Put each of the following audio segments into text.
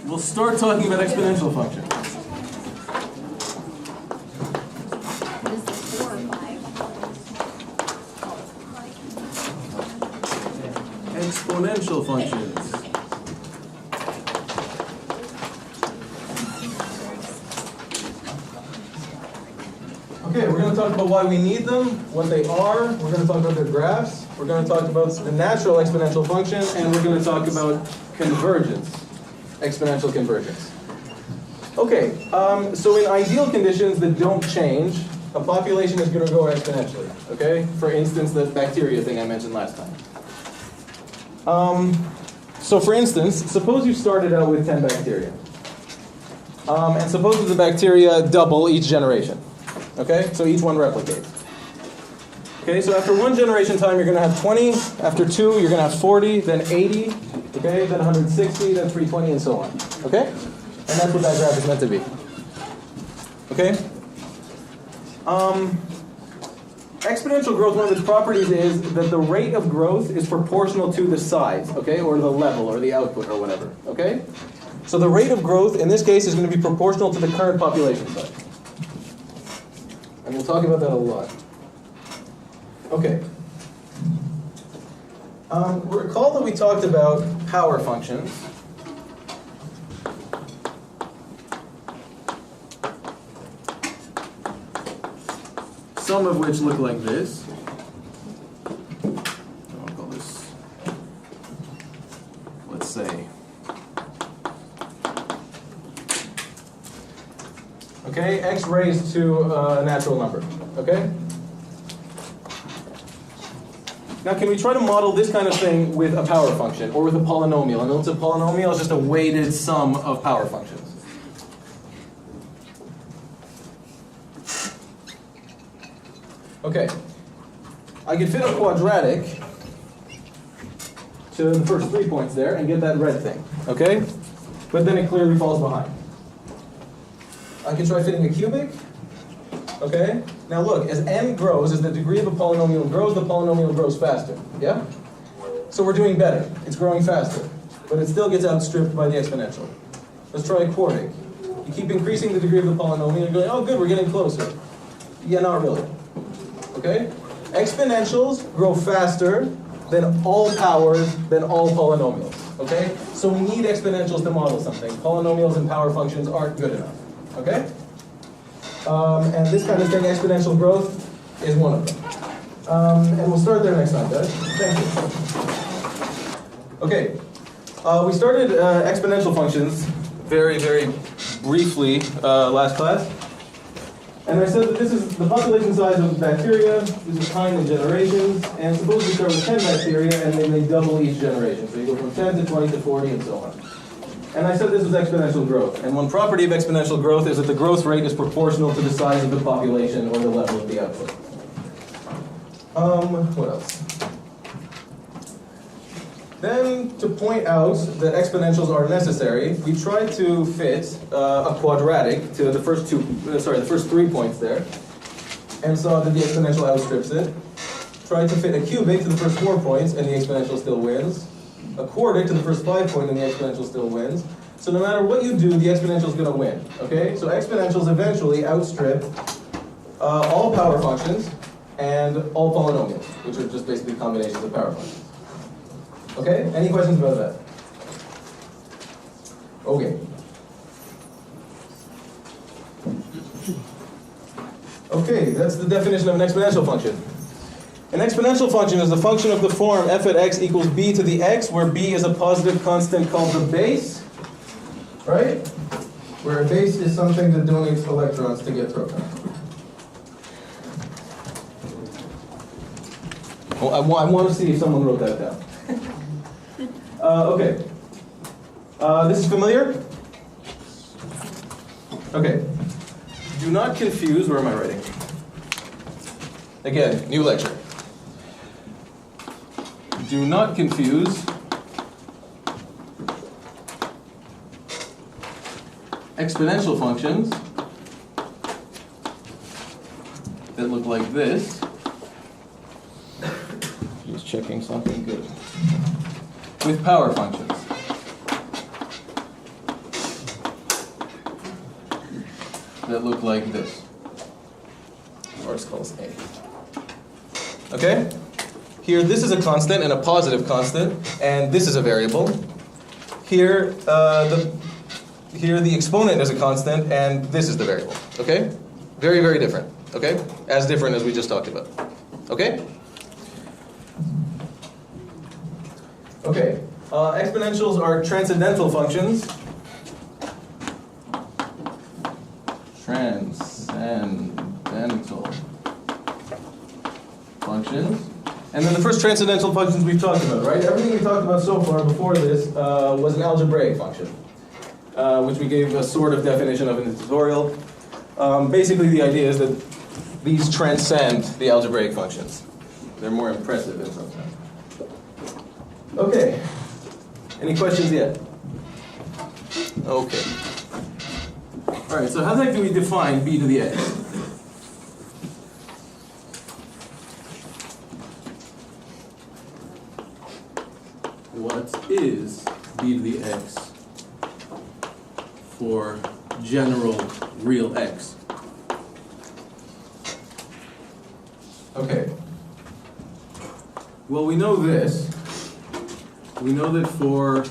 we'll start talking about exponential functions. Exponential functions. Okay, we're going to talk about why we need them, what they are, we're going to talk about their graphs, we're going to talk about the natural exponential function, and we're going to talk about convergence, exponential convergence. Okay, so in ideal conditions that don't change, a population is going to grow exponentially, okay? For instance, the bacteria thing I mentioned last time. So for instance, suppose you started out with 10 bacteria. And suppose that the bacteria double each generation. Okay, so each one replicates. Okay, so after one generation time, you're going to have 20. After two, you're going to have 40, then 80, okay, then 160, then 320, and so on. Okay? And that's what that graph is meant to be. Okay? Exponential growth, one of its properties is that the rate of growth is proportional to the size, okay, or the level, or the output, or whatever, okay? So the rate of growth, in this case, is going to be proportional to the current population size. And we'll talk about that a lot. Okay. Recall that we talked about power functions. Some of which look like this. I'll call this, let's say. Okay, x raised to a natural number. Okay? Now, can we try to model this kind of thing with a power function or with a polynomial? And notice a polynomial is just a weighted sum of power functions. Okay, I could fit a quadratic to the first 3 points there and get that red thing, okay? But then it clearly falls behind. I can try fitting a cubic, okay? Now look, as n grows, as the degree of a polynomial grows, the polynomial grows faster, yeah? So we're doing better. It's growing faster, but it still gets outstripped by the exponential. Let's try a quartic. You keep increasing the degree of the polynomial, you're going, oh good, we're getting closer. Yeah, not really. Okay? Exponentials grow faster than all powers, than all polynomials. Okay? So we need exponentials to model something. Polynomials and power functions aren't good enough. Okay? And this kind of thing, exponential growth, is one of them. And we'll start there next time, guys. Thank you. Okay. We started exponential functions very, very briefly last class. And I said that this is the population size of bacteria, this is time in generations, and suppose we start with 10 bacteria and then they double each generation. So you go from 10 to 20 to 40 and so on. And I said this was exponential growth. And one property of exponential growth is that the growth rate is proportional to the size of the population or the level of the output. What else? Then, to point out that exponentials are necessary, we tried to fit a quadratic to the first the first 3 points there, and saw that the exponential outstrips it. Tried to fit a cubic to the first 4 points, and the exponential still wins. A quartic to the first 5 points, and the exponential still wins. So no matter what you do, the exponential is going to win. Okay? So exponentials eventually outstrip all power functions and all polynomials, which are just basically combinations of power functions. Okay? Any questions about that? Okay. Okay, that's the definition of an exponential function. An exponential function is a function of the form f at x equals b to the x, where b is a positive constant called the base, right? Where a base is something that donates electrons to get protons. Well, I want to see if someone wrote that down. Okay. This is familiar? Okay. Do not confuse, where am I writing? Again, new lecture. Do not confuse exponential functions that look like this. Just checking something good. With power functions. that look like this. Or let's call this A. Okay? Here, this is a constant and a positive constant, and this is a variable. Here, the exponent is a constant, and this is the variable. Okay? Very, very different. Okay? As different as we just talked about. Okay? Okay. Exponentials are transcendental functions. Transcendental functions. And then the first transcendental functions we've talked about, right? Everything we talked about so far before this was an algebraic function, which we gave a sort of definition of in the tutorial. Basically, the idea is that these transcend the algebraic functions. They're more impressive in some sense. Okay. Any questions yet? Okay. All right, so how the heck do we define b to the x? What is b to the x for general real x? Okay. Well, we know this. We know that for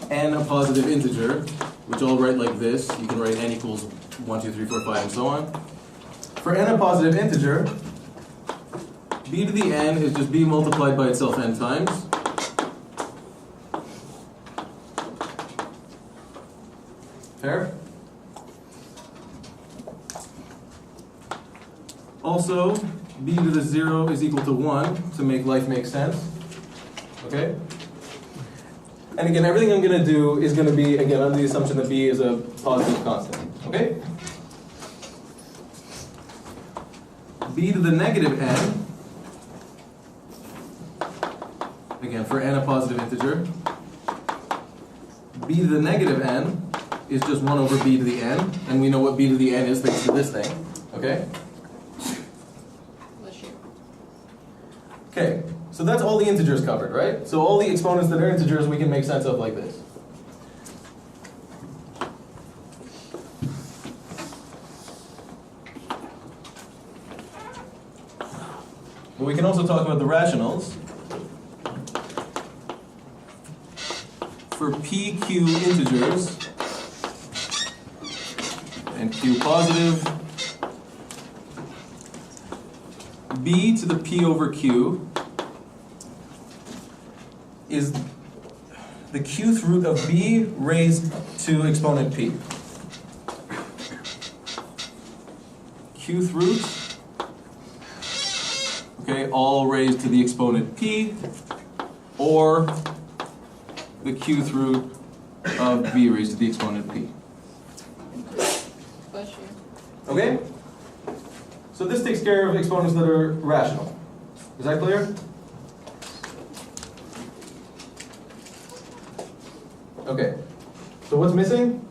n a positive integer, which I'll write like this, you can write n equals 1, 2, 3, 4, 5, and so on. For n a positive integer, b to the n is just b multiplied by itself n times. Fair? Also, b to the 0 is equal to 1 to make life make sense. Okay? And again, everything I'm going to do is going to be, again, under the assumption that b is a positive constant. Okay? B to the negative n, again, for n a positive integer, b to the negative n is just 1 over b to the n, and we know what b to the n is thanks to this thing. Okay? Okay, so that's all the integers covered, right? So all the exponents that are integers we can make sense of like this. But we can also talk about the rationals. For pq integers and q positive, b to the p over q is the qth root of b raised to exponent p. Qth root, okay, all raised to the exponent p, or the qth root of b raised to the exponent p. Okay? So this takes care of exponents that are rational. Is that clear? Okay. So what's missing?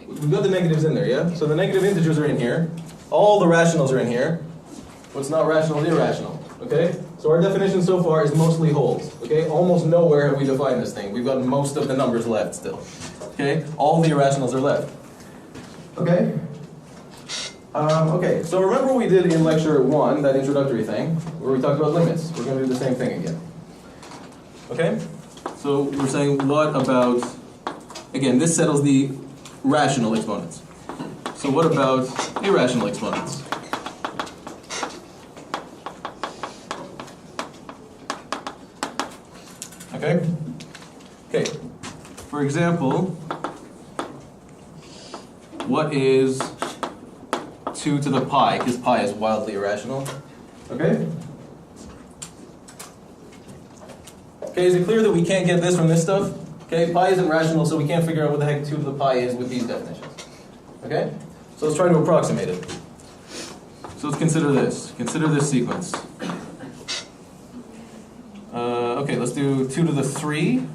We've got the negatives in there, yeah? So the negative integers are in here. All the rationals are in here. What's not rational is irrational. Okay? So our definition so far is mostly wholes. Okay? Almost nowhere have we defined this thing. We've got most of the numbers left still. Okay? All the irrationals are left. Okay? Okay, so remember what we did in lecture 1, that introductory thing, where we talked about limits. We're going to do the same thing again. Okay? So we're saying what about, again, this settles the rational exponents. So what about irrational exponents? Okay? Okay. For example, what is 2 to the pi, because pi is wildly irrational. Okay? Okay, is it clear that we can't get this from this stuff? Okay, pi isn't rational, so we can't figure out what the heck 2 to the pi is with these definitions. Okay? So let's try to approximate it. So let's consider this. Consider this sequence. Okay, let's do 2 to the 3,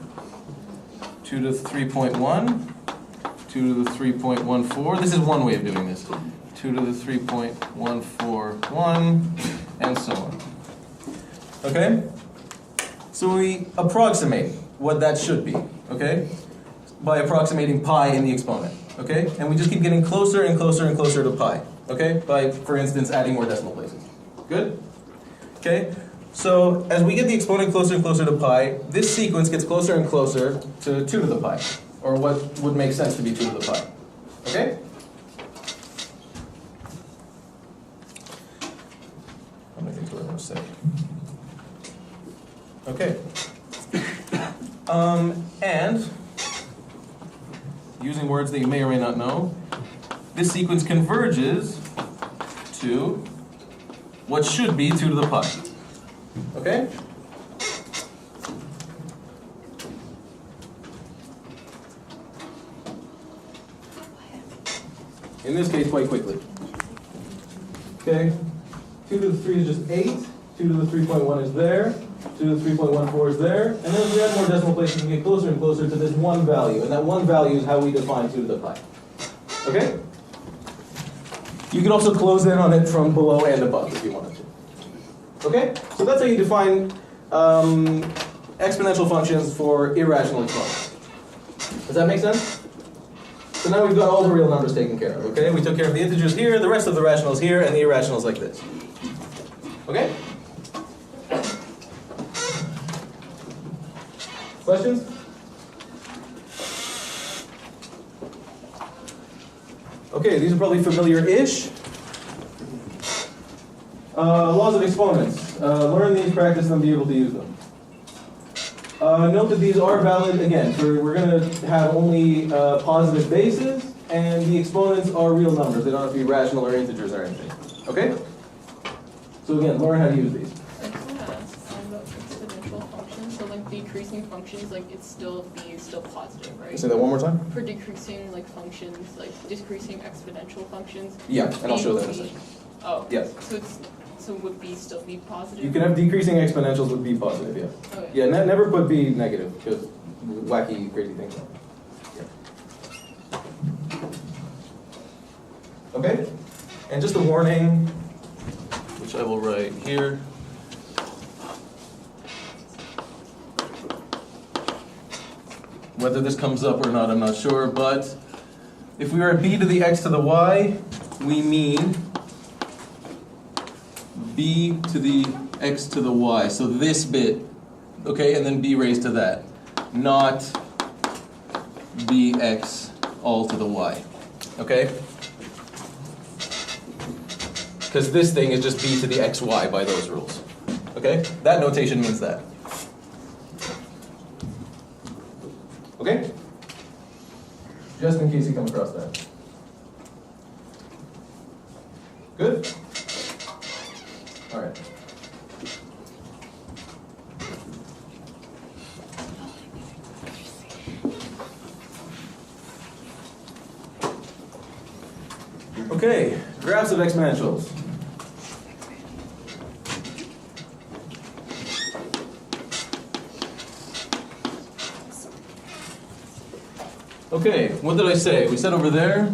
2 to the 3.1, 2 to the 3.14. This is one way of doing this. 2 to the 3.141, and so on. Okay? So we approximate what that should be. Okay? by approximating pi in the exponent, okay? And we just keep getting closer and closer and closer to pi, okay? By, for instance, adding more decimal places. Good? Okay? So as we get the exponent closer and closer to pi, this sequence gets closer and closer to 2 to the pi, or what would make sense to be 2 to the pi. Okay? I'm going to think what I'm going to say. Okay. And using words that you may or may not know, this sequence converges to what should be 2 to the pi. Okay? In this case, quite quickly. Okay? 2 to the 3 is just 8. 2 to the 3.1 is there. 2 to the 3.14 is there. And then as we add more decimal places, we get closer and closer to this one value. And that one value is how we define 2 to the pi. Okay? You can also close in on it from below and above if you wanted to. Okay? So that's how you define exponential functions for irrational exponents. Does that make sense? So now we've got all the real numbers taken care of, okay? We took care of the integers here, the rest of the rationals here, and the irrationals like this. Okay? Questions? Okay, these are probably familiar-ish. Laws of exponents. Learn these, practice them, be able to use them. Note that these are valid, again, we're going to have only positive bases, and the exponents are real numbers. They don't have to be rational or integers or anything. Okay? So again, learn how to use these. I just want to ask about exponential functions. So like decreasing functions, like it's still positive, right? Say that one more time? For decreasing like functions, like decreasing exponential functions. Yeah, and I'll show that in a second. Oh. Yes. So would B still be positive? You can have decreasing exponentials with B positive, yeah. Okay. Yeah, never put B negative, because wacky, crazy things happen. Yeah. Okay? And just a warning, which I will write here. Whether this comes up or not, I'm not sure, but if we are at B to the X to the Y, we mean B to the X to the Y, so this bit, okay, and then B raised to that, not BX all to the Y, okay? Because this thing is just B to the XY by those rules, okay? That notation means that. Okay? Just in case you come across that. Good? All right. Okay, graphs of exponentials. Okay, what did I say? We said over there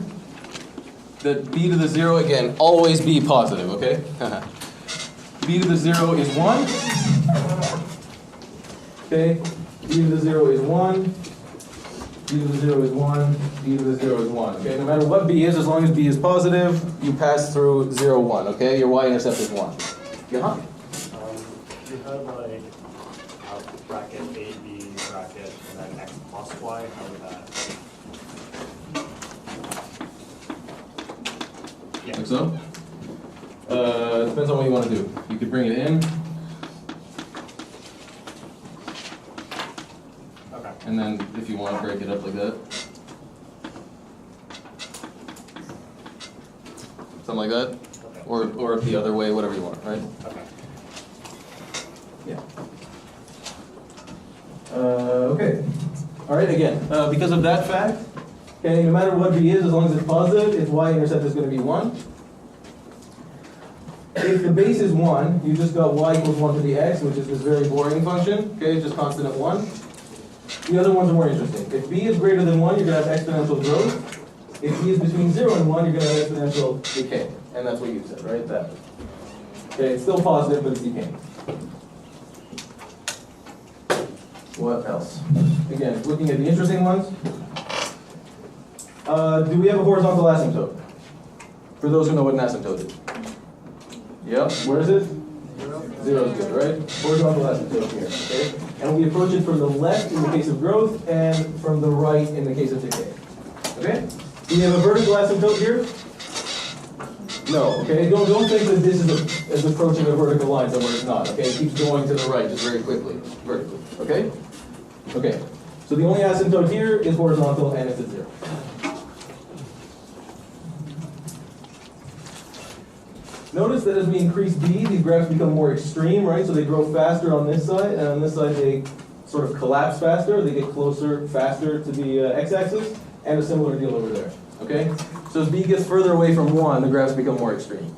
that b to the 0, again, always be positive, okay? B to the 0 is 1. Okay, b to the 0 is 1. B to the 0 is 1. B to the 0 is 1. Okay, no matter what b is, as long as b is positive, you pass through 0, 1. Okay, your y-intercept is 1. Yeah. You have like a bracket a, b bracket, and then x plus y. How would that? Yeah. Like so? Depends on what you want to do. You could bring it in. Okay. And then if you want to break it up like that. Something like that. Okay. Or the other way, whatever you want, right? Okay. Yeah. Okay. All right, again, because of that fact, okay, no matter what b is, as long as it's positive, its y-intercept is going to be 1. If the base is 1, you just got y equals 1 to the x, which is this very boring function, okay, just constant at 1. The other ones are more interesting. If b is greater than 1, you're going to have exponential growth. If b is between 0 and 1, you're going to have exponential decay. And that's what you said, right? That. Okay, it's still positive, but it's decaying. What else? Again, looking at the interesting ones. Do we have a horizontal asymptote? For those who know what an asymptote is. Yep, where is it? 0 is good, right? Horizontal asymptote here, okay? And we approach it from the left in the case of growth and from the right in the case of decay. Okay? Do we have a vertical asymptote here? No, okay? Don't think that this is approaching a vertical line somewhere it's not, okay? It keeps going to the right just very quickly, vertically, okay? Okay, so the only asymptote here is horizontal and it's at 0. Notice that as we increase b, these graphs become more extreme, right? So they grow faster on this side, and on this side they sort of collapse faster. They get closer, faster to the x-axis, and a similar deal over there, okay? So as b gets further away from 1, the graphs become more extreme.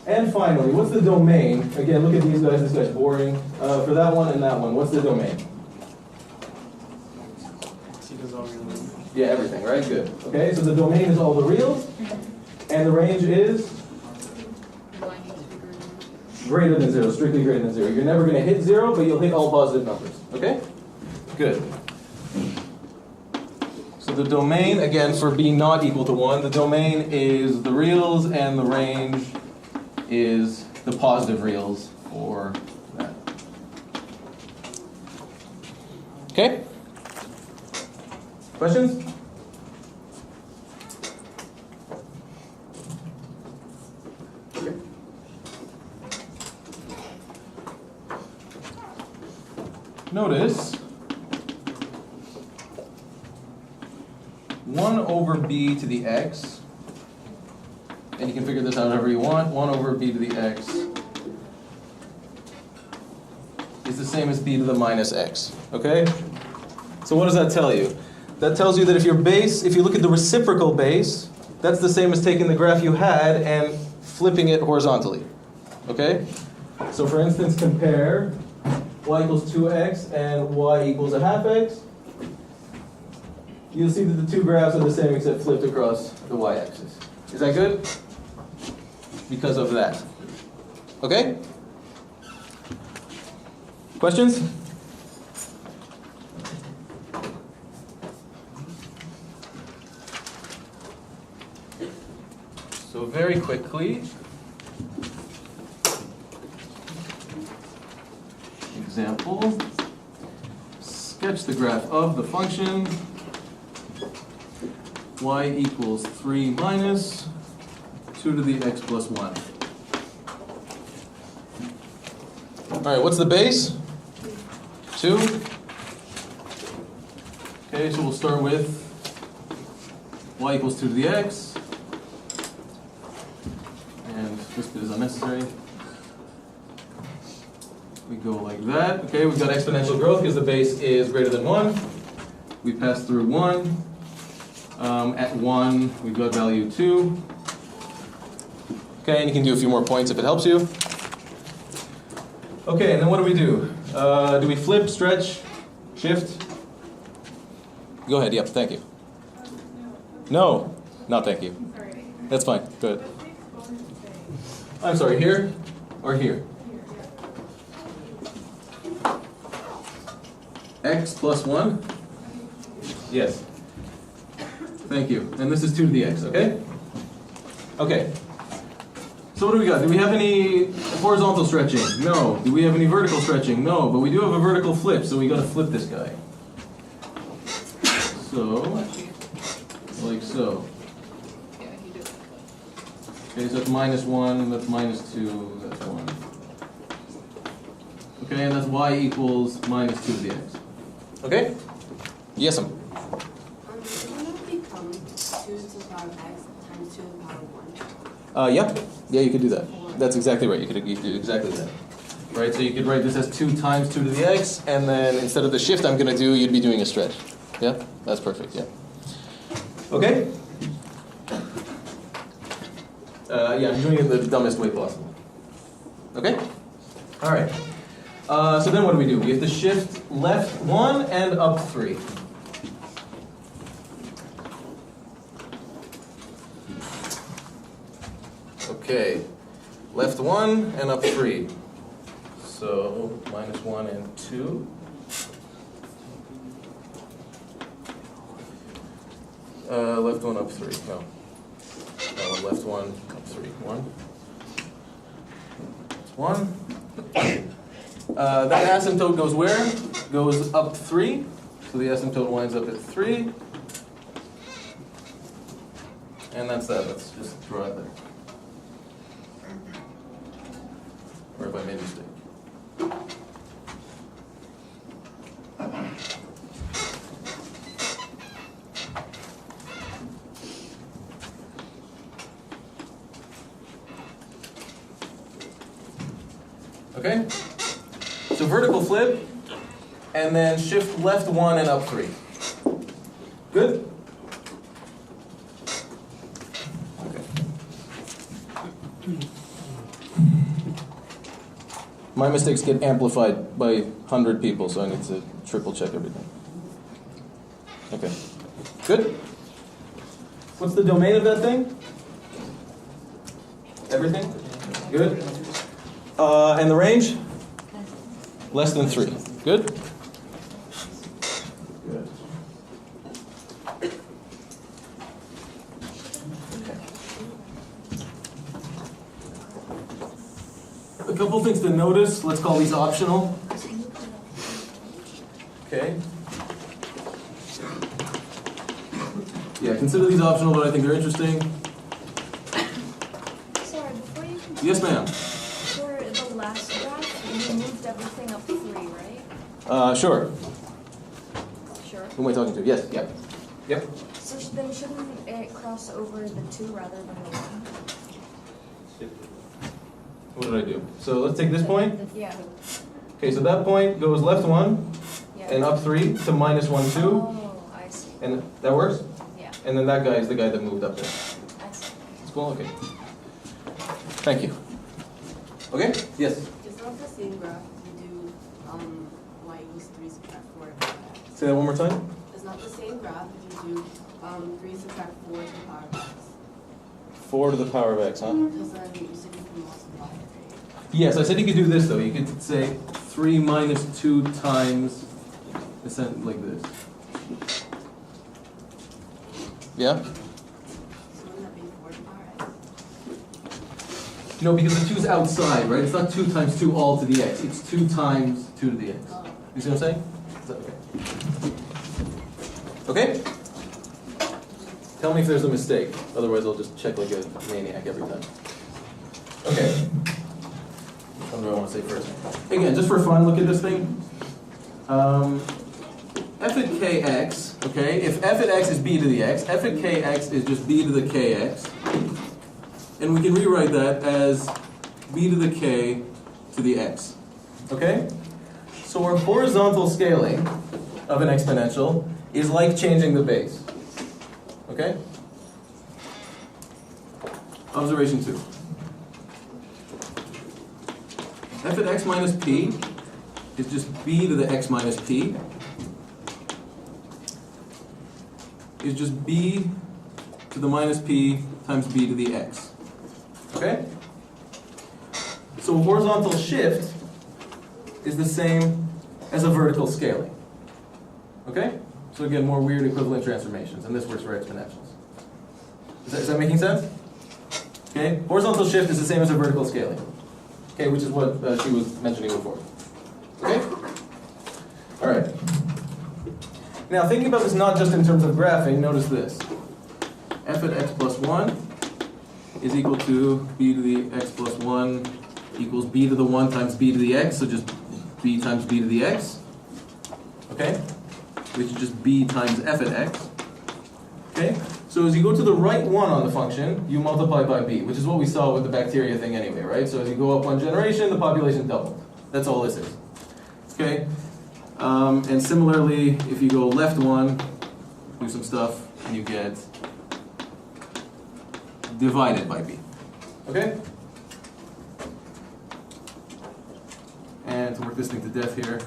And finally, what's the domain? Again, look at these guys. This guy's boring. For that one and that one, what's the domain? Yeah, everything, right? Good. Okay, so the domain is all the reals, and the range is greater than 0, strictly greater than 0. You're never going to hit 0, but you'll hit all positive numbers. Okay? Good. So the domain, again, for b not equal to 1, the domain is the reals, and the range is the positive reals for that. Okay? Questions? Okay. Notice 1 over b to the x, and you can figure this out however you want. 1 over b to the x is the same as b to the minus x, okay? So what does that tell you? That tells you that if your base, if you look at the reciprocal base, that's the same as taking the graph you had and flipping it horizontally, okay? So for instance, compare y equals 2x and y equals a half x. You'll see that the two graphs are the same except flipped across the y-axis. Is that good? Because of that. Okay? Questions? So very quickly, example, sketch the graph of the function y equals 3 minus 2 to the x plus 1. All right, what's the base? 2. Okay, so we'll start with y equals 2 to the x. And this bit is unnecessary. We go like that. Okay, we've got exponential growth because the base is greater than 1. We pass through 1. At 1, we've got value 2. Okay, and you can do a few more points if it helps you. Okay, and then what do? Do we flip, stretch, shift? Go ahead, yep, thank you. No, not thank you. That's fine, good. I'm sorry, here or here? X plus 1? Yes. Thank you. And this is 2 to the x, okay? Okay. So what do we got? Do we have any horizontal stretching? No. Do we have any vertical stretching? No. But we do have a vertical flip, so we got to flip this guy. So, like so. Okay, so that's minus 1, that's minus 2, that's 1. Okay, and that's y equals minus 2 to the x. Okay? Yes, ma'am. Wouldn't it become 2 to the power of x times 2 to the power of 1? Yep. Yeah, you could do that. That's exactly right. You could do exactly that. Right, so you could write this as 2 times 2 to the x, and then instead of the shift I'm going to do, you'd be doing a stretch. Yeah? That's perfect, yeah. Okay? Yeah, I'm doing it the dumbest way possible. Okay? All right. So then what do? We have to shift left 1 and up 3. Okay. Left 1 and up 3. So minus 1 and 2. Left one up 3. No. That one, left one up 3. 1. That asymptote goes where? Goes up 3. So the asymptote winds up at 3. And that's that. Let's just draw it there. Or if I made a mistake. Okay? So vertical flip, and then shift left 1 and up 3. Good? Okay. My mistakes get amplified by 100 people, so I need to triple check everything. Okay. Good? What's the domain of that thing? Everything? Good? And the range? Less than 3. Good? Good. A couple things to notice. Let's call these optional. Okay. Yeah, consider these optional, but I think they're interesting. Sorry, before you continue. Yes, ma'am. For the last graph, you moved everything up 3, right? Sure. Sure. Who am I talking to? Yes, yep. Yep. So then shouldn't it cross over the 2 rather than the 1? What did I do? So let's take this point. Yeah. Okay, so that point goes left 1 Yeah. and up 3 to minus 1, 2. Oh, I see. And that works? Yeah. And then that guy is the guy that moved up there. I see. It's cool? Okay. Thank you. Okay? Yes? It's not the same graph if you do y equals 3 subtract 4. Say that one more time. It's not the same graph if you do 3 subtract 4 to the power of x. 4 to the power of x, huh? Because then you said you can multiply it, right? Yes, I said you could do this though. You could say 3 minus 2 times, like this. Yeah? So wouldn't that be 4 to the power x? No, because the 2's outside, right? It's not 2 times 2 all to the x. It's 2 times 2 to the x. Oh. You see what I'm saying? Is that okay? Okay? Tell me if there's a mistake. Otherwise, I'll just check like a maniac every time. Okay. What do I want to say first? Again, just for fun, look at this thing. F at kx, okay? If f at x is b to the x, f at kx is just b to the kx. And we can rewrite that as b to the k to the x. Okay? So our horizontal scaling of an exponential is like changing the base. Okay? Observation 2. F at x minus p is just b to the x minus p is just b to the minus p times b to the x. Okay? So a horizontal shift is the same as a vertical scaling. Okay? So again, more weird equivalent transformations, and this works for exponentials. Is that making sense? Okay? Horizontal shift is the same as a vertical scaling. Okay, which is what she was mentioning before. Okay? All right. Now, thinking about this not just in terms of graphing, notice this. F at x plus 1 is equal to b to the x plus 1 equals b to the 1 times b to the x, so just b times b to the x. Okay? Which is just b times f at x. Okay? So as you go to the right one on the function, you multiply by b, which is what we saw with the bacteria thing anyway, right? So as you go up one generation, the population doubled. That's all this is. Okay? And similarly, if you go left one, do some stuff, and you get divided by b. Okay? And to work this thing to death here,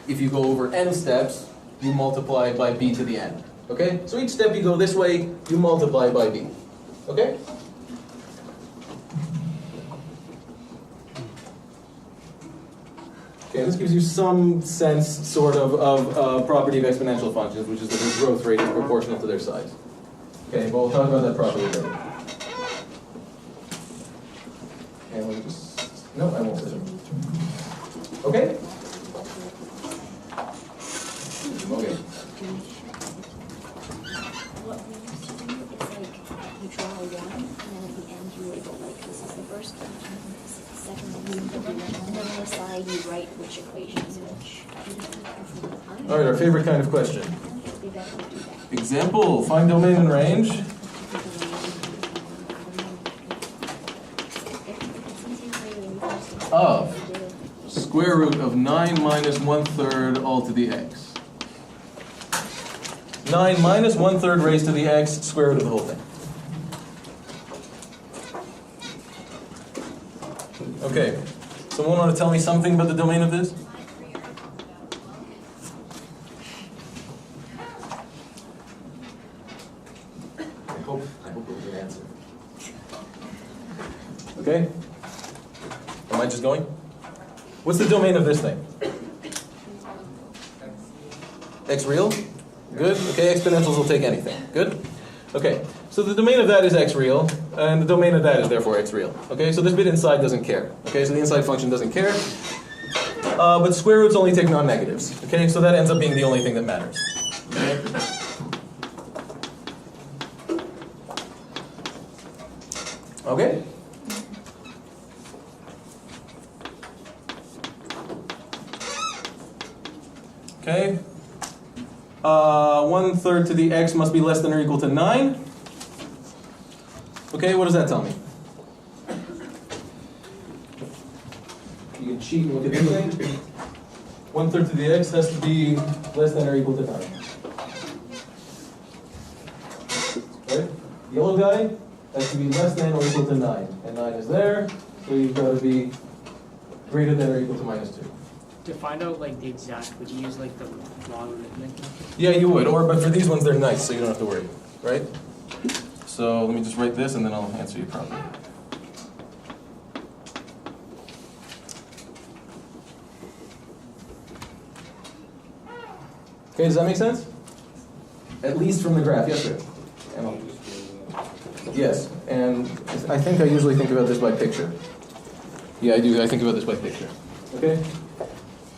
if you go over n steps, you multiply by b to the n. Okay? So each step you go this way, you multiply by b. Okay? Okay, this gives you some sense, sort of property of exponential functions, which is that their growth rate is proportional to their size. Okay, but we'll talk about that property later. And we'll just, no, I won't say it. Okay? Okay. What we used to do is like you draw a one, and then at the end you label like this is the first function, this is the second one, and then on the side you write which equation is which. All right, our favorite kind of question. We definitely do that. Example, find domain and range. Of square root of 9 minus 1/3 all to the x. 9 minus 1/3 raised to the x, square root of the whole thing. Okay, someone want to tell me something about the domain of this? I hope it was an answer. Okay? Am I just going? What's the domain of this thing? X real? Good. Okay, exponentials will take anything. Good? Okay, so the domain of that is x real, and the domain of that is therefore x real. Okay, so this bit inside doesn't care. Okay, so the inside function doesn't care. But square roots only take non-negatives. Okay, so that ends up being the only thing that matters. Okay? Okay? Okay. 1/3 to the x must be less than or equal to 9. Okay, what does that tell me? You can cheat and look at anything. 1/3 to the x has to be less than or equal to 9. Right? Yellow guy has to be less than or equal to 9. And 9 is there, so you've got to be greater than or equal to -2. To find out like the exact, would you use like the logarithmic? Yeah, you would, but for these ones they're nice, so you don't have to worry, right? So let me just write this and then I'll answer you properly. Okay, does that make sense? At least from the graph, yes sir? Emma? Yes, and I think I usually think about this by picture. Yeah, I do, I think about this by picture. Okay?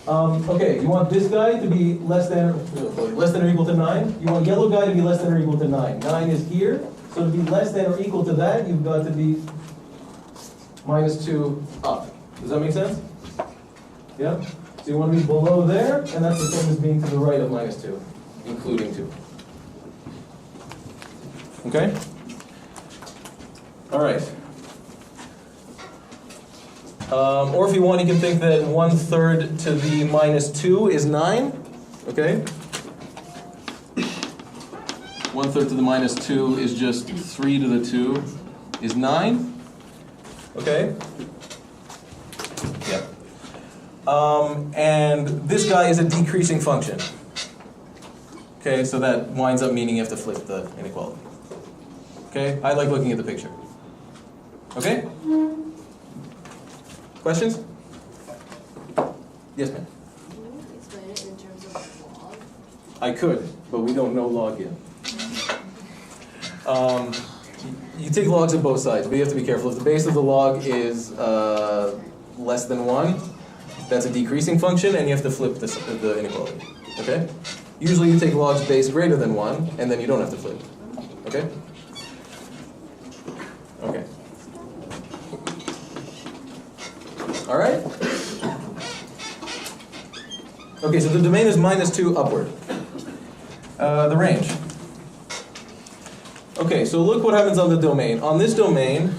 Okay, you want this guy to be less than or equal to 9. You want yellow guy to be less than or equal to 9. 9 is here, so to be less than or equal to that, you've got to be -2 up. Does that make sense? Yeah? So you want to be below there, and that's the same as being to the right of -2, including 2. Okay? All right. Or if you want, you can think that 1/3 to the -2 is 9. Okay? 1/3 to the -2 is just 3 to the 2 is 9. Okay? Yeah. And this guy is a decreasing function. Okay, so that winds up meaning you have to flip the inequality. Okay? I like looking at the picture. Okay? Questions? Yes, ma'am. Can you explain it in terms of log? I could, but we don't know log yet. You take logs of both sides, but you have to be careful. If the base of the log is less than 1, that's a decreasing function, and you have to flip the inequality. Okay? Usually you take logs base greater than 1, and then you don't have to flip. Okay? Okay. All right? Okay, so the domain is -2 upward. The range. Okay, so look what happens on the domain. On this domain,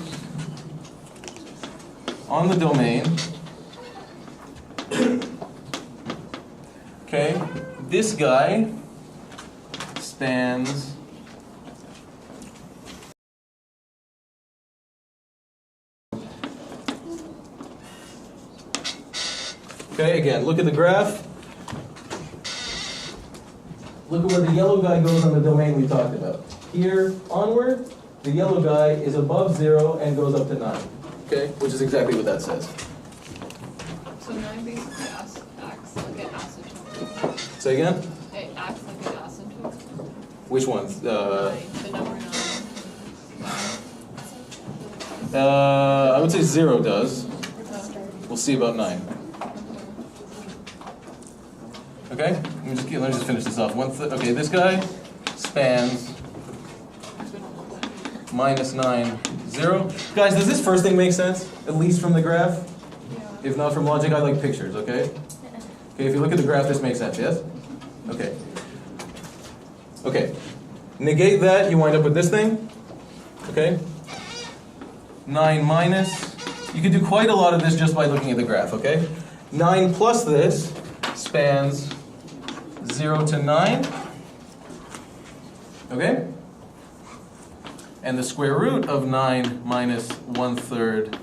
okay, this guy spans okay, again, look at the graph. Look at where the yellow guy goes on the domain we talked about. Here onward, the yellow guy is above 0 and goes up to 9. Okay, which is exactly what that says. So 9 basically asks Say again? It acts like an asymptote. Which ones? The number 9. I would say 0 does. We'll see about 9. Okay? Let me just finish this off. Okay, this guy spans minus 9, 0. Guys, does this first thing make sense? At least from the graph? If not from logic, I like pictures, okay? Okay, if you look at the graph, this makes sense, yes? Okay. Okay. Negate that, you wind up with this thing. Okay? 9 minus. You can do quite a lot of this just by looking at the graph, okay? 9 plus this spans 0 to 9. Okay? And the square root of 9 minus 1/3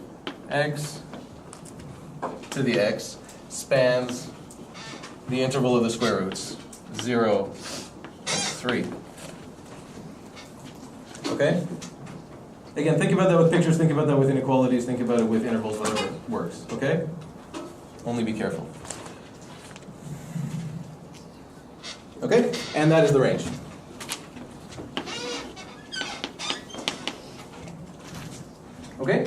x to the x spans the interval of the square roots, 0 and 3. Okay? Again, think about that with pictures, think about that with inequalities, think about it with intervals, whatever works. Okay? Only be careful. Okay? And that is the range. Okay?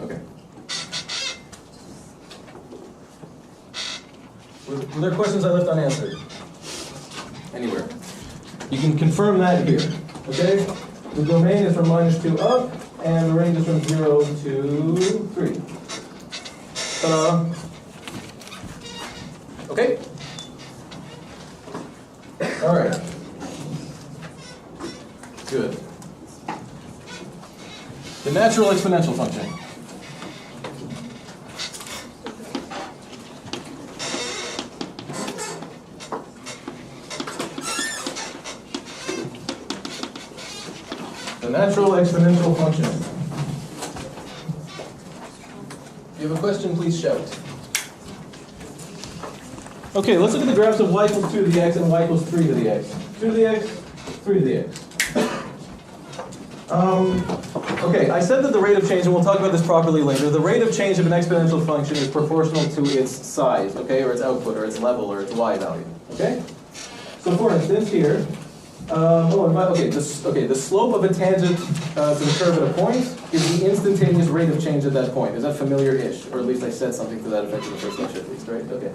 Okay. Were there questions I left unanswered? Anywhere? You can confirm that here. Okay? The domain is from -2 up, and the range is from 0 to 3. Ta-da! Okay? All right. Good. The natural exponential function. The natural exponential function. If you have a question, please shout. Okay, let's look at the graphs of y equals 2 to the x and y equals 3 to the x. 2 to the x, 3 to the x. Okay, I said that the rate of change, and we'll talk about this properly later, the rate of change of an exponential function is proportional to its size, okay, or its output, or its level, or its y value, okay? So for instance, here, the slope of a tangent to the curve at a point is the instantaneous rate of change at that point. Is that familiar-ish? Or at least I said something to that effect in the first lecture at least, right? Okay.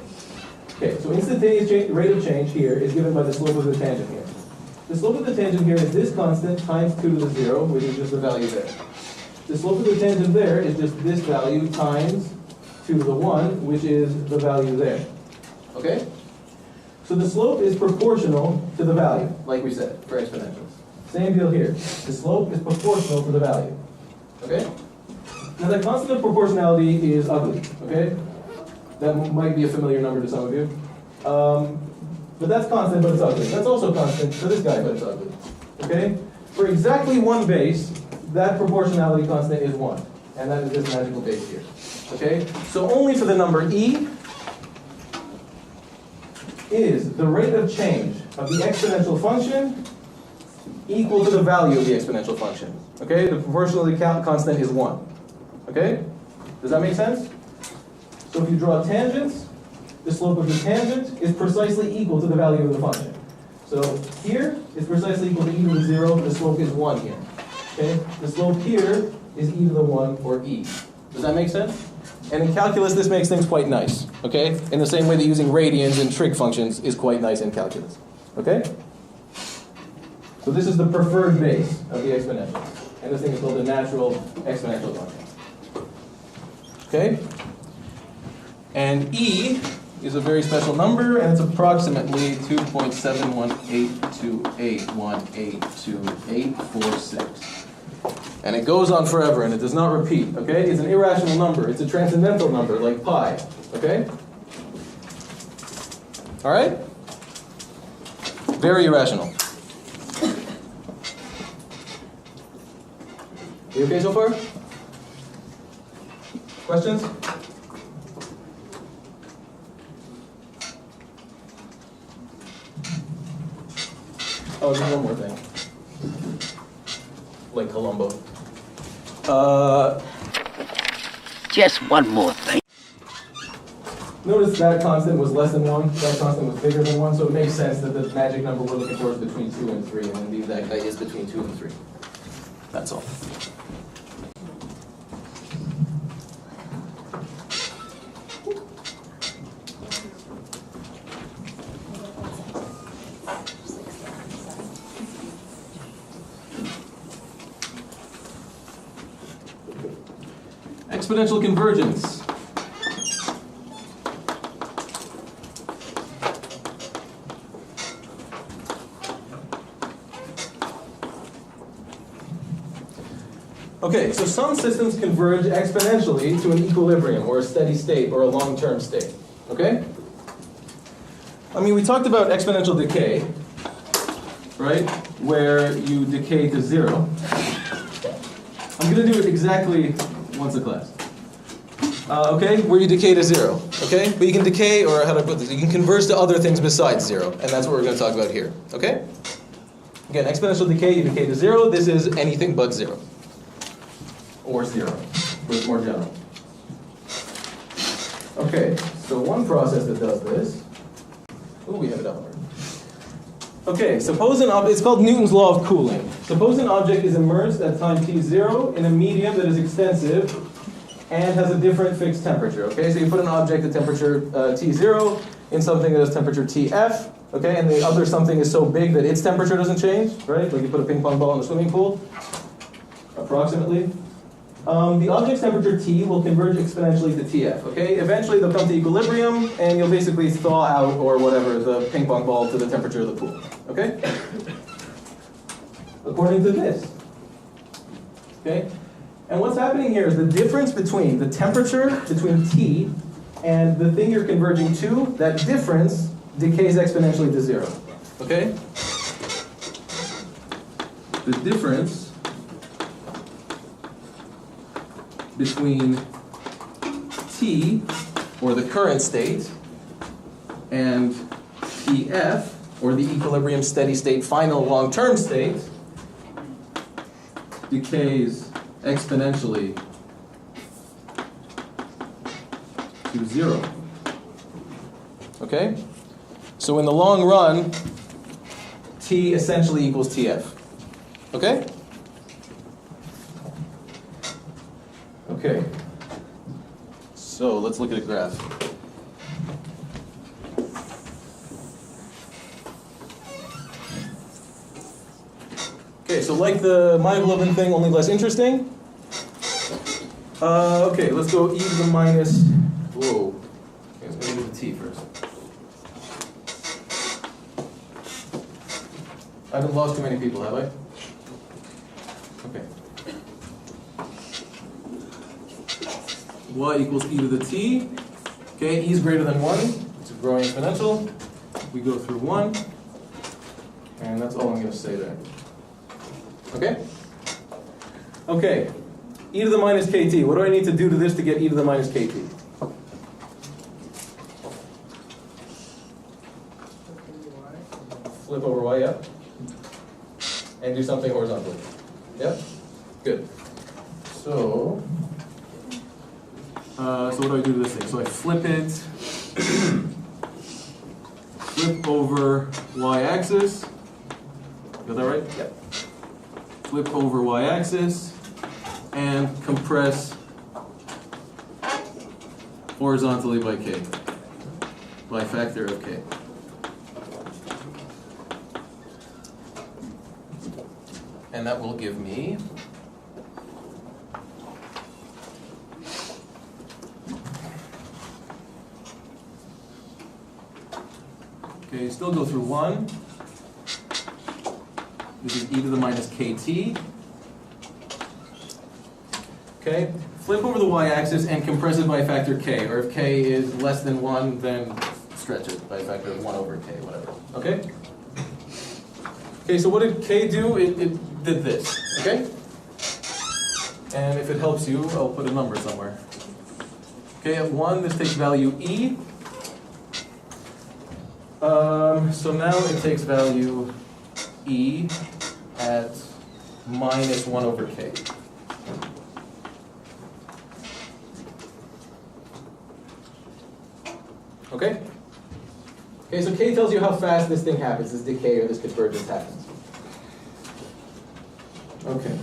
Okay, so instantaneous rate of change here is given by the slope of the tangent here. The slope of the tangent here is this constant times 2 to the 0, which is just the value there. The slope of the tangent there is just this value times 2 to the 1, which is the value there. Okay? So the slope is proportional to the value, like we said, for exponentials. Same deal here. The slope is proportional to the value. Okay? Now that constant of proportionality is ugly, okay? That might be a familiar number to some of you. But that's constant, but it's ugly. That's also constant for this guy, but it's ugly. Okay? For exactly one base, that proportionality constant is 1. And that is this magical base here. Okay? So only for the number e is the rate of change of the exponential function equal to the value of the exponential function. Okay? The proportionality constant is 1. Okay? Does that make sense? So if you draw tangents, the slope of the tangent is precisely equal to the value of the function. So here is precisely equal to e to the 0, the slope is 1 here. Okay? The slope here is e to the 1, or e. Does that make sense? And in calculus, this makes things quite nice. Okay? In the same way that using radians and trig functions is quite nice in calculus. Okay? So this is the preferred base of the exponential. And this thing is called the natural exponential function. Okay? And e is a very special number, and it's approximately 2.7182818286. And it goes on forever, and it does not repeat, okay? It's an irrational number. It's a transcendental number, like pi, okay? All right? Very irrational. You okay so far? Questions? Oh, there's one more thing. Like Columbo. Just one more thing. Notice that constant was less than 1, that constant was bigger than 1, so it makes sense that the magic number we're looking for is between 2 and 3, and indeed that guy is between 2 and 3. That's all. Exponential convergence. Okay, so some systems converge exponentially to an equilibrium or a steady state or a long-term state. Okay? I mean, we talked about exponential decay, right? Where you decay to 0. I'm going to do it exactly once a class. Okay, where you decay to 0. Okay, but you can decay, or how do I put this? You can converge to other things besides 0, and that's what we're going to talk about here. Okay? Again, exponential decay, you decay to 0. This is anything but 0. Or 0, but it's more general. Okay, so one process that does this. Oh, we have it up. Okay, suppose an object, it's called Newton's law of cooling. Suppose an object is immersed at time t0 in a medium that is extensive and has a different fixed temperature. Okay, so you put an object at temperature t0 in something that has temperature tf, okay, and the other something is so big that its temperature doesn't change, right? Like you put a ping pong ball in a swimming pool, approximately. The object's temperature T will converge exponentially to TF, okay? Eventually they'll come to equilibrium, and you'll basically thaw out, or whatever, the ping pong ball to the temperature of the pool, okay? According to this, okay? And what's happening here is the difference between the temperature, between T, and the thing you're converging to, that difference decays exponentially to 0, okay? The difference between T, or the current state, and TF, or the equilibrium steady state final long-term state, decays exponentially to 0. Okay? So in the long run, T essentially equals TF. Okay? Okay, so let's look at a graph. Okay, so like the myoglobin thing, only less interesting. Okay, let's go e to the minus, whoa, okay, let's go to the t first. I haven't lost too many people, have I? Okay. Y equals e to the t. Okay, e is greater than 1. It's a growing exponential. We go through 1. And that's all I'm going to say there. Okay? Okay. E to the minus kt. What do I need to do to this to get e to the minus kt? Flip over y, yeah? And do something horizontally. Yeah? Good. So what do I do to this thing? So I flip it, flip over y-axis. Got that right? Yeah. Flip over y-axis and compress horizontally by k, by a factor of k. And that will give me okay, still go through 1. This is e to the minus kt. Okay, flip over the y-axis and compress it by a factor k, or if k is less than 1, then stretch it by a factor of 1 over k, whatever. Okay? Okay, so what did k do? It did this, okay? And if it helps you, I'll put a number somewhere. Okay, at 1, this takes value e. So now it takes value e at minus 1 over k. Okay? Okay, so K tells you how fast this thing happens, this decay or this convergence happens. Okay.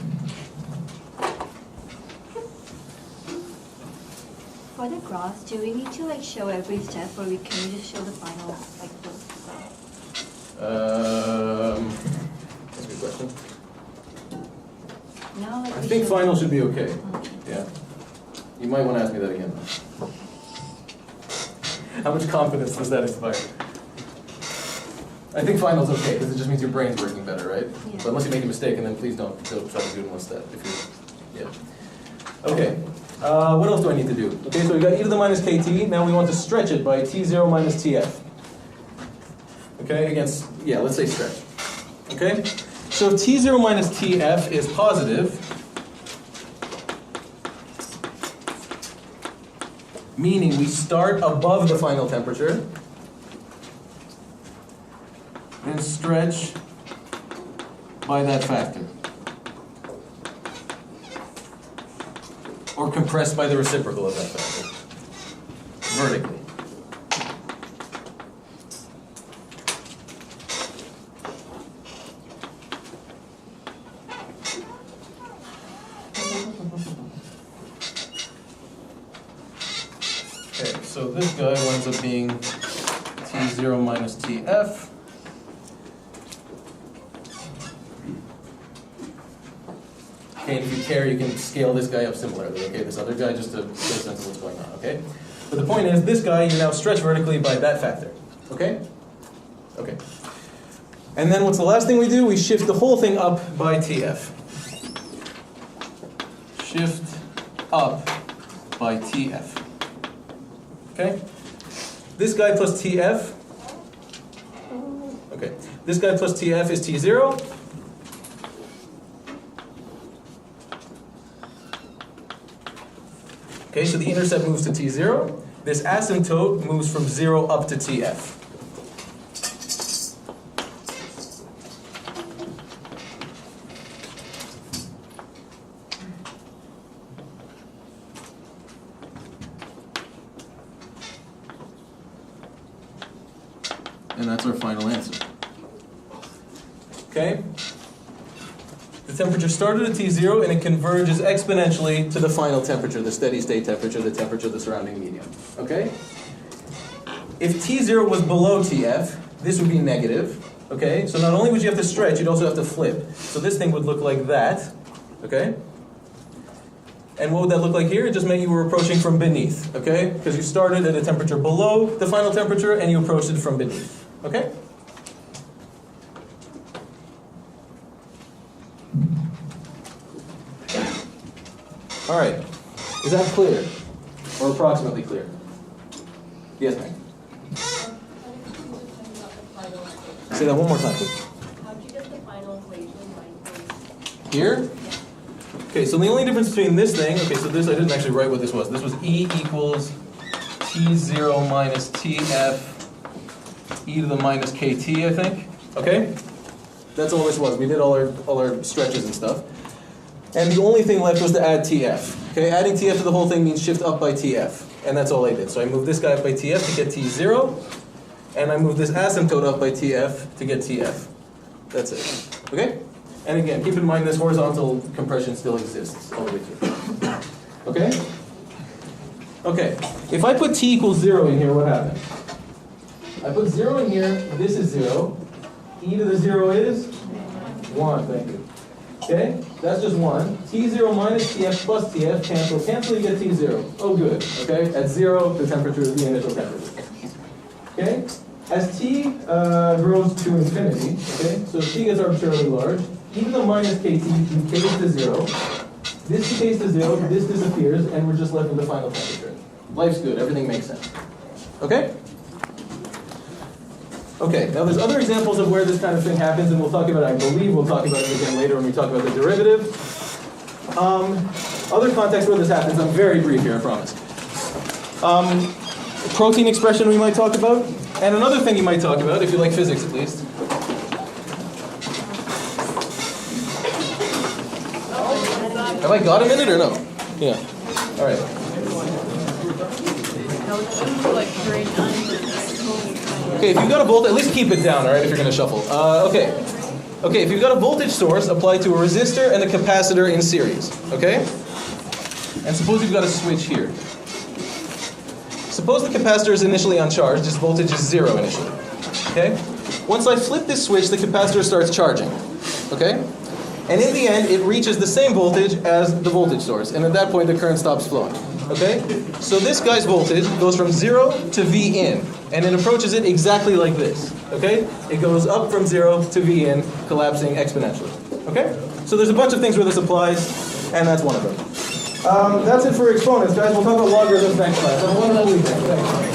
For the graph, do we need to like show every step, or can we just show the final like the That's a good question. No, like I we think should- final should be okay. Okay. Yeah. You might want to ask me that again, though. How much confidence does that inspire? I think final's okay, because it just means your brain's working better, right? Yeah. But unless you make a mistake, and then please don't try to do it in one step. If you, yeah. Okay. What else do I need to do? Okay, so we got e to the minus kt. Now we want to stretch it by t0 minus tf. Okay, against, yeah, let's say stretch. Okay? So if t0 minus tf is positive, meaning we start above the final temperature, and stretch by that factor. Or compress by the reciprocal of that factor. Vertically. Okay, so this guy winds up being T0 minus TF. Okay, and if you care, you can scale this guy up similarly, okay? This other guy, just to get a sense of what's going on, okay? But the point is, this guy, you now stretch vertically by that factor, okay? Okay. And then what's the last thing we do? We shift the whole thing up by TF. Shift up by TF. Okay? This guy plus TF. Okay. This guy plus TF is T0. Okay, so the intercept moves to T0. This asymptote moves from 0 up to TF. And that's our final answer. Okay? The temperature started at T0 and it converges exponentially to the final temperature, the steady state temperature, the temperature of the surrounding medium. Okay? If T0 was below TF, this would be negative. Okay? So not only would you have to stretch, you'd also have to flip. So this thing would look like that. Okay? And what would that look like here? It just meant you were approaching from beneath. Okay? Because you started at a temperature below the final temperature and you approached it from beneath. Okay? All right. Is that clear? Or approximately clear? Yes, ma'am. Say that one more time, please. How'd you get the final equation by Here? Okay, so the only difference between this thing, okay, so this, I didn't actually write what this was. This was E equals T0 minus TF e to the minus KT, I think. Okay? That's all this was. We did all our stretches and stuff. And the only thing left was to add TF. Okay, adding TF to the whole thing means shift up by TF. And that's all I did. So I moved this guy up by TF to get T0. And I moved this asymptote up by TF to get TF. That's it. Okay? And again, keep in mind this horizontal compression still exists all the way through. Okay? Okay. If I put T equals 0 in here, what happens? I put 0 in here, this is 0. E to the 0 is 1, thank you. Okay, that's just 1. T0 minus TF plus TF, cancel, you get T0. Oh good, okay? At 0, the temperature is the initial temperature. Okay? As T grows to infinity, okay, so if T gets arbitrarily large, even the minus KT decays to 0. This decays to 0, this disappears, and we're just left with the final temperature. Life's good, everything makes sense. Okay? Okay, now there's other examples of where this kind of thing happens, and we'll talk about it, I believe we'll talk about it again later when we talk about the derivative. Other contexts where this happens, I'm very brief here, I promise. Protein expression we might talk about, and another thing you might talk about, if you like physics at least. Have I got a minute or no? Yeah. All right. No, it's like grade 9. Okay, if you've got a voltage, at least keep it down, all right, if you're going to shuffle. Okay, if you've got a voltage source applied to a resistor and a capacitor in series, okay? And suppose you've got a switch here. Suppose the capacitor is initially uncharged, its voltage is 0 initially, okay? Once I flip this switch, the capacitor starts charging, okay? And in the end, it reaches the same voltage as the voltage source, and at that point, the current stops flowing, okay? So this guy's voltage goes from 0 to V in, and it approaches it exactly like this, okay? It goes up from 0 to V in, collapsing exponentially, okay? So there's a bunch of things where this applies, and that's one of them. That's it for exponents, guys. We'll talk about logarithms next class. Have a wonderful weekend. Thanks.